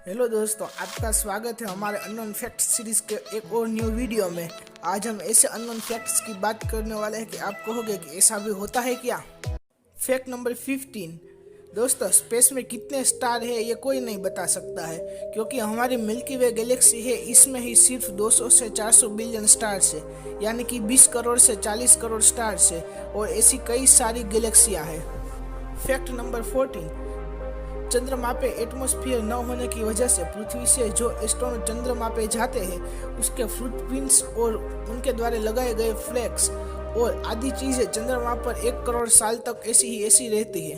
Hello दोस्तों, आपका स्वागत है हमारे अननोन फैक्ट्स सीरीज के एक और न्यू वीडियो में। आज हम ऐसे अननोन फैक्ट्स की बात करने वाले हैं कि आप कहोगे कि ऐसा भी होता है क्या। Fact number 15। दोस्तों, स्पेस में कितने स्टार है ये कोई नहीं बता सकता है, क्योंकि हमारी मिल्की वे गैलेक्सी है, इसमें ही सिर्फ 200 से 400 बिलियन स्टार्स है, यानी कि 20 करोड़ से 40 करोड़ स्टार्स है, और ऐसी कई सारी गैलेक्सियाँ हैं। Fact number 14। चंद्रमा पे एटमॉस्फेयर न होने की वजह से पृथ्वी से जो एस्ट्रोनॉट चंद्रमा पे जाते हैं उसके फुटप्रिंट्स और उनके द्वारा लगाए गए फ्लैग्स और आदि चीजें चंद्रमा पर 1 करोड़ साल तक ऐसी रहती है।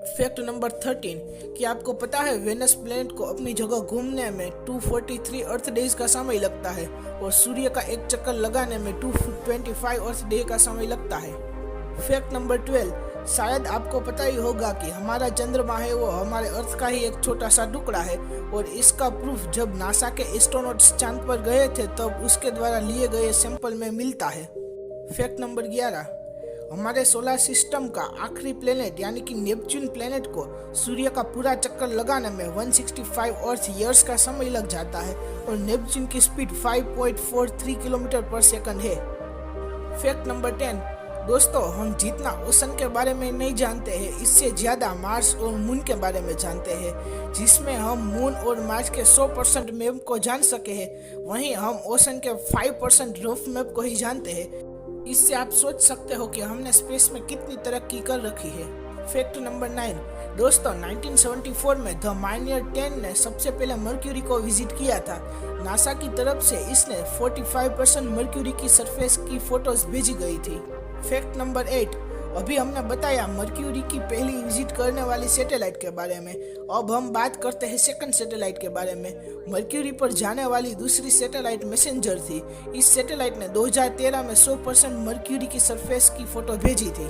फैक्ट नंबर 13 कि आपको पता है वेनस प्लेनेट को अपनी जगह घूमने में 243 अर्थ डेज का समय लगता है और सूर्य का एक चक्कर लगाने में 225 अर्थ डे का समय लगता है। Fact number 12। शायद आपको पता ही होगा कि हमारा चंद्रमा है वो हमारे अर्थ का ही एक छोटा सा टुकड़ा है, और इसका प्रूफ जब नासा के एस्ट्रोनॉट्स चांद पर गए थे तब उसके द्वारा लिए गए सैंपल में मिलता है। Fact number 11। हमारे सोलर सिस्टम का आखिरी प्लेनेट यानी कि नेपच्यून प्लेनेट को सूर्य का पूरा चक्कर लगाने में 165 अर्थ ईयर्स का समय लग जाता है और नेपच्यून की स्पीड 5.43 किलोमीटर पर सेकंड है। Fact number 10। दोस्तों, हम जितना ओशन के बारे में नहीं जानते हैं, इससे ज्यादा मार्स और मून के बारे में जानते हैं। जिसमें हम मून और मार्स के 100% मैप को जान सके हैं, वहीं हम ओशन के 5% रफ मैप को ही जानते हैं। इससे आप सोच सकते हो कि हमने स्पेस में कितनी तरक्की कर रखी है। Fact number 9। दोस्तों, 1974 में द माइनियर 10 ने सबसे पहले मर्क्यूरी को विजिट किया था। नासा की तरफ से इसने 45% मर्क्यूरी की सरफेस की फोटोज भेजी गई थी। Fact number 8। अभी हमने बताया मर्क्यूरी की पहली विजिट करने वाली सैटेलाइट के बारे में। अब हम बात करते हैं सेकंड सैटेलाइट के बारे में। मर्क्यूरी पर जाने वाली दूसरी सैटेलाइट मैसेंजर थी। इस सैटेलाइट ने 2013 में 100% मर्क्यूरी की सरफेस की फोटो भेजी थी।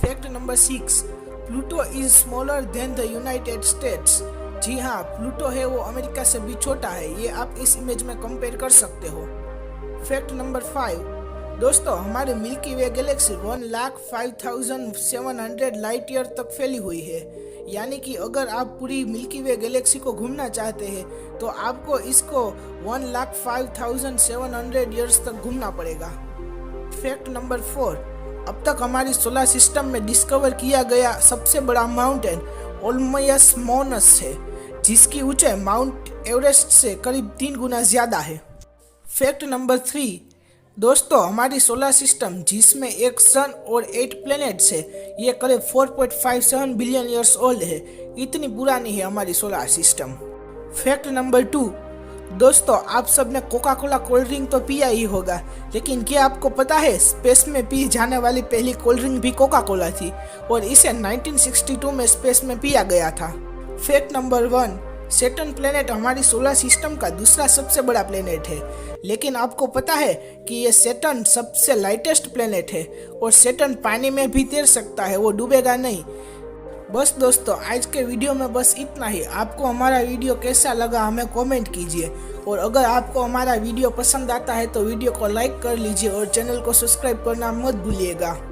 Fact number 6। Pluto is smaller than the United States. जी हाँ, प्लूटो है वो अमेरिका से भी छोटा है, ये आप इस इमेज में कंपेयर कर सकते हो। Fact number 5। दोस्तों, हमारी मिल्की वे गैलेक्सी 1,05,700 लाइट ईयर तक फैली हुई है, यानी कि अगर आप पूरी मिल्की वे गैलेक्सी को घूमना चाहते हैं तो आपको इसको 1,05,700 ईयर्स तक घूमना पड़ेगा। Fact number 4। अब तक हमारी सोलर सिस्टम में डिस्कवर किया गया सबसे बड़ा माउंटेन ओलमयस माउंटस है, जिसकी ऊंचाई माउंट एवरेस्ट से करीब 3 गुना ज्यादा है। Fact number 3। दोस्तों, हमारी सोलर सिस्टम जिसमें एक सन और 8 प्लैनेट्स है, ये करीब 4.57 बिलियन ईयर्स ओल्ड है। इतनी पुरानी है हमारी सोलर सिस्टम। Fact number 2। दोस्तों, आप सबने कोका कोला कोल्ड ड्रिंक तो पिया ही होगा, लेकिन क्या आपको पता है स्पेस में पी जाने वाली पहली कोल्ड ड्रिंक भी कोका कोला थी और इसे 1962 में स्पेस में पिया गया था। Fact number 1। सैटर्न प्लेनेट हमारी सोलर सिस्टम का दूसरा सबसे बड़ा प्लेनेट है, लेकिन आपको पता है कि ये सैटर्न सबसे लाइटेस्ट प्लेनेट है और सैटर्न पानी में भी तैर सकता है, वो डूबेगा नहीं। बस दोस्तों, आज के वीडियो में बस इतना ही। आपको हमारा वीडियो कैसा लगा हमें कमेंट कीजिए, और अगर आपको हमारा वीडियो पसंद आता है तो वीडियो को लाइक कर लीजिए और चैनल को सब्सक्राइब करना मत भूलिएगा।